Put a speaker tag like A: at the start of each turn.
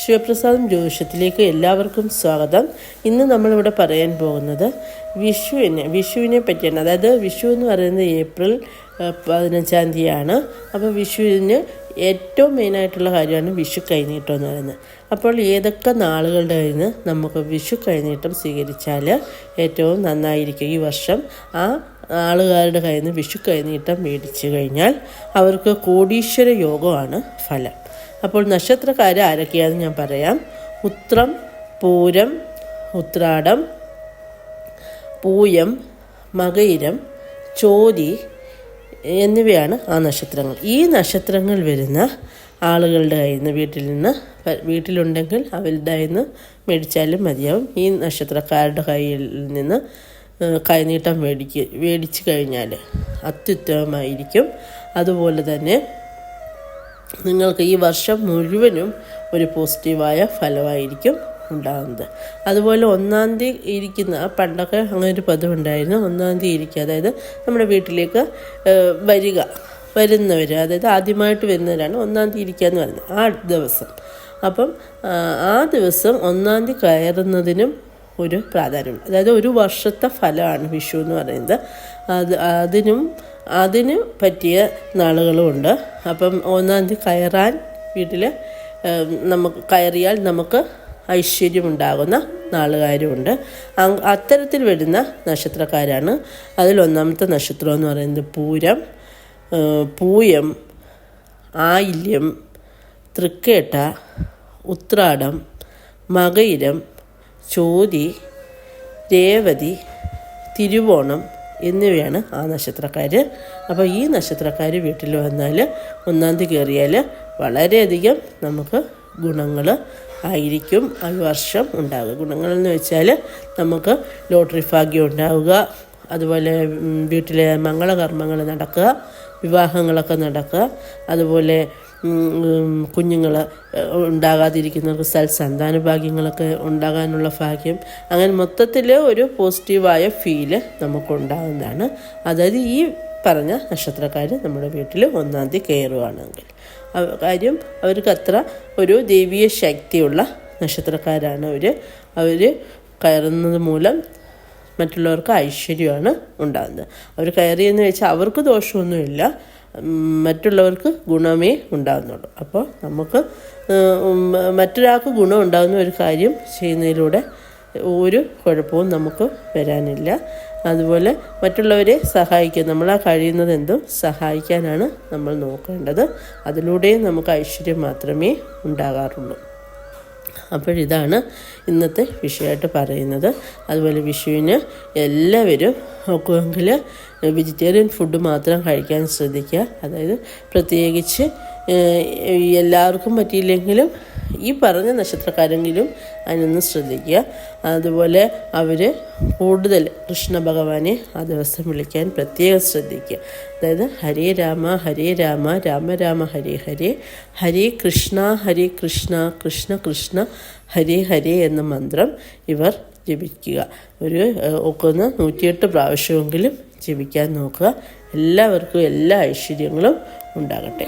A: ശിവപ്രസാദം ജ്യോതിഷത്തിലേക്ക് എല്ലാവർക്കും സ്വാഗതം. ഇന്ന് നമ്മളിവിടെ പറയാൻ പോകുന്നത് വിഷുവിനെ പറ്റിയാണ്. അതായത് വിഷു എന്ന് പറയുന്നത് ഏപ്രിൽ 15-ാം തീയതിയാണ്. അപ്പോൾ വിഷുവിന് ഏറ്റവും മെയിനായിട്ടുള്ള കാര്യമാണ് വിഷു കൈനീട്ടം എന്ന് പറയുന്നത്. അപ്പോൾ ഏതൊക്കെ നാളുകളുടെ കയ്യിൽ നിന്ന് നമുക്ക് വിഷു കൈനീട്ടം സ്വീകരിച്ചാൽ ഏറ്റവും നന്നായിരിക്കും? ഈ വർഷം ആ ആളുകാരുടെ കയ്യിൽ നിന്ന് വിഷു കൈനീട്ടം മേടിച്ചു കഴിഞ്ഞാൽ അവർക്ക് കോടീശ്വര യോഗമാണ് ഫലം. അപ്പോൾ നക്ഷത്രക്കാർ ആരൊക്കെയാണെന്ന് ഞാൻ പറയാം. ഉത്രം, പൂരം, ഉത്രാടം, പൂയം, മകയിരം, ചോതി എന്നിവയാണ് ആ നക്ഷത്രങ്ങൾ. ഈ നക്ഷത്രങ്ങൾ വരുന്ന ആളുകളുടെ കയ്യിൽ നിന്ന് വീട്ടിലുണ്ടെങ്കിൽ അവരുടെ കയ്യിൽ മേടിച്ചാലും മതിയാവും. ഈ നക്ഷത്രക്കാരുടെ കയ്യിൽ നിന്ന് കൈനീട്ടം മേടിച്ചു കഴിഞ്ഞാൽ അത്യുത്തമമായിരിക്കും. അതുപോലെ തന്നെ നിങ്ങൾക്ക് ഈ വർഷം മുഴുവനും ഒരു പോസിറ്റീവായ ഫലമായിരിക്കും ഉണ്ടാകുന്നത്. അതുപോലെ 1-ാം തീയതി ഇരിക്കുന്ന, പണ്ടൊക്കെ അങ്ങനെ ഒരു പതിവുണ്ടായിരുന്നു, 1-ാം തീയതി ഇരിക്കുക, അതായത് നമ്മുടെ വീട്ടിലേക്ക് വരുന്നവർ, അതായത് ആദ്യമായിട്ട് വരുന്നവരാണ് 1-ാം തീയതി ഇരിക്കുക എന്ന് പറയുന്നത്, ആ ദിവസം. അപ്പം ആ ദിവസം 1-ാം തീയതി കയറുന്നതിനും ഒരു പ്രാധാന്യമുണ്ട്. അതായത് ഒരു വർഷത്തെ ഫലമാണ് വിഷു എന്ന് പറയുന്നത്. അതിന് പറ്റിയ നാളുകളുമുണ്ട്. അപ്പം 1-ാം തീയതി കയറാൻ വീട്ടിൽ കയറിയാൽ നമുക്ക് ഐശ്വര്യമുണ്ടാകുന്ന നാളുകാരുമുണ്ട്. അത്തരത്തിൽ വരുന്ന നക്ഷത്രക്കാരാണ്. അതിൽ 1-ാമത്തെ നക്ഷത്രം എന്ന് പറയുന്നത് പൂയം, ആയില്യം, തൃക്കേട്ട, ഉത്രാടം, മകയിരം, ചോതി, രേവതി, തിരുവോണം എന്നിവയാണ് ആ നക്ഷത്രക്കാർ. അപ്പോൾ ഈ നക്ഷത്രക്കാർ വീട്ടിൽ വന്നാൽ 1-ാം തീയതി കയറിയാൽ വളരെയധികം നമുക്ക് ഗുണങ്ങൾ ആയിരിക്കും ഈ വർഷം ഉണ്ടാകുക. ഗുണങ്ങളെന്ന് വെച്ചാൽ നമുക്ക് ലോട്ടറി ഭാഗ്യം ഉണ്ടാവുക, അതുപോലെ വീട്ടിലെ മംഗളകർമ്മങ്ങൾ നടക്കുക, വിവാഹങ്ങളൊക്കെ നടക്കുക, അതുപോലെ കുഞ്ഞുങ്ങൾ ഉണ്ടാകാതിരിക്കുന്നവർക്ക് സന്താന ഭാഗ്യങ്ങളൊക്കെ ഉണ്ടാകാനുള്ള ഭാഗ്യം, അങ്ങനെ മൊത്തത്തിൽ ഒരു പോസിറ്റീവായ ഫീല് നമുക്കുണ്ടാകുന്നതാണ്. അതായത് ഈ പറഞ്ഞ നക്ഷത്രക്കാർ നമ്മുടെ വീട്ടിൽ 1-ാം തീയതി കയറുകയാണെങ്കിൽ കാര്യം അവർക്ക് അത്ര ഒരു ദൈവീയ ശക്തിയുള്ള നക്ഷത്രക്കാരാണ് അവർ കയറുന്നത് മൂലം മറ്റുള്ളവർക്ക് ഐശ്വര്യമാണ് ഉണ്ടാകുന്നത്. അവർ കയറിയെന്ന് വെച്ചാൽ അവർക്ക് ദോഷമൊന്നുമില്ല, മറ്റുള്ളവർക്ക് ഗുണമേ ഉണ്ടാകുന്നുള്ളൂ. അപ്പോൾ നമുക്ക് മറ്റൊരാൾക്ക് ഗുണം ഉണ്ടാകുന്ന ഒരു കാര്യം ചെയ്യുന്നതിലൂടെ ഒരു കുഴപ്പവും നമുക്ക് വരാനില്ല. അതുപോലെ മറ്റുള്ളവരെ സഹായിക്കുക, നമ്മളാ കഴിയുന്നത് എന്തും സഹായിക്കാനാണ് നമ്മൾ നോക്കേണ്ടത്. അതിലൂടെയും നമുക്ക് ഐശ്വര്യം മാത്രമേ ഉണ്ടാകാറുള്ളൂ. അപ്പോഴിതാണ് ഇന്നത്തെ വിഷയമായിട്ട് പറയുന്നത്. അതുപോലെ വിഷുവിന് എല്ലാവരും നോക്കുമെങ്കിൽ വെജിറ്റേറിയൻ ഫുഡ് മാത്രം കഴിക്കാൻ ശ്രദ്ധിക്കുക. അതായത് പ്രത്യേകിച്ച് എല്ലാവർക്കും പറ്റിയില്ലെങ്കിലും ഈ പറഞ്ഞ നക്ഷത്രക്കാരെങ്കിലും അതിനൊന്ന് ശ്രദ്ധിക്കുക. അതുപോലെ അവർ കൂടുതൽ കൃഷ്ണ ഭഗവാനെ ആ ദിവസം വിളിക്കാൻ പ്രത്യേകം ശ്രദ്ധിക്കുക. അതായത് ഹരേ രാമ ഹരേ രാമ രാമ രാമ ഹരേ ഹരേ, ഹരേ കൃഷ്ണ കൃഷ്ണ കൃഷ്ണ ഹരേ ഹരേ എന്ന മന്ത്രം ഇവർ ജപിക്കുക. ഒരു 108 പ്രാവശ്യമെങ്കിലും ജപിക്കാൻ നോക്കുക. എല്ലാവർക്കും എല്ലാ ഐശ്വര്യങ്ങളും ഉണ്ടാകട്ടെ.